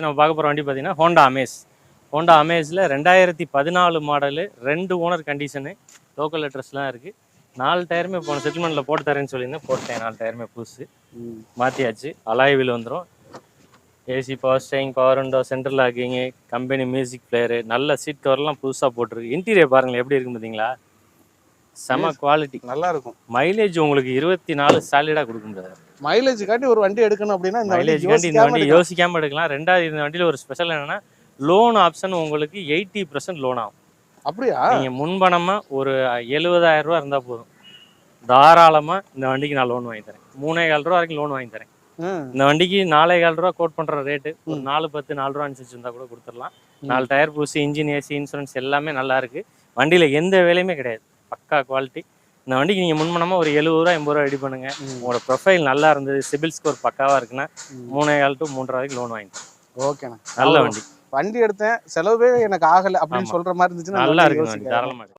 நம்ம பார்க்க போகிற வண்டி பார்த்தீங்கன்னா ஹோண்டா அமேஸ். ஹோண்டா அமேஸில் 2014 மாடலு, 2 ஓனர் கண்டிஷனு, லோக்கல் அட்ரஸ்லாம் இருக்குது. 4 டயருமே போன செட்டில்மெண்ட்டில் போட்டு தரேன்னு சொல்லியிருந்தேன், போட்டேன். 4 டயருமே புதுசு மாற்றியாச்சு. அலாய் வீல் வந்துடும். AC, power steering, power window, central locking, company music player, நல்ல சீட் கவர்லாம் புதுசாக போட்டிருக்கு. இன்டீரியர் பாருங்கள் எப்படி இருக்குன்னு பார்த்தீங்களா, செம குவாலிட்டி, நல்லா இருக்கும். மைலேஜ் உங்களுக்கு 24 சாலிடாக கொடுக்க முடியாது. மைலேஜ் காட்டி ஒரு வண்டி எடுக்கணும் அப்படின்னா மைலேஜ் காட்டி இந்த வண்டி யோசிக்காம எடுக்கலாம். ரெண்டாவது இந்த வண்டியில் ஒரு ஸ்பெஷல் என்னன்னா, லோன் ஆப்ஷன் உங்களுக்கு 80% லோன் ஆகும். அப்படியா? நீங்கள் முன்பணமாக ஒரு 70,000 ரூபா இருந்தால் போதும், தாராளமாக இந்த வண்டிக்கு நான் லோன் வாங்கி தரேன். 3,400 ரூபா வரைக்கும் லோன் வாங்கி தரேன். இந்த வண்டிக்கு 4,400 ரூபா கோட் பண்ணுற ரேட்டு ஒரு 4,10, 4 ரூபா அனுசரிச்சு இருந்தால் கூட கொடுத்துடலாம். 4 டயர் புதுசு, இன்ஜின், ஏசி, இன்சூரன்ஸ் எல்லாமே நல்லா இருக்கு. வண்டியில் எந்த வேலையுமே கிடையாது, பக்கா குவாலிட்டி. இந்த வண்டிக்கு நீங்கள் முன்பணமாக ஒரு 70 ரூபா 80 ரூபா ரெடி பண்ணுங்க. உங்களோட ப்ரொஃபைல் நல்லா இருந்தது, சிபில் ஸ்கோர் பக்காவாக இருக்குன்னா 3,400 to 3,500 வரைக்கும் லோன் வாங்கி தரேன். ஓகேண்ணா, நல்ல வண்டி. வண்டி எடுத்தேன், செலவே எனக்கு ஆகலை அப்படின்னு சொல்ற மாதிரி இருந்துச்சுன்னா நல்லா இருக்கு வண்டி, தாராளமாக.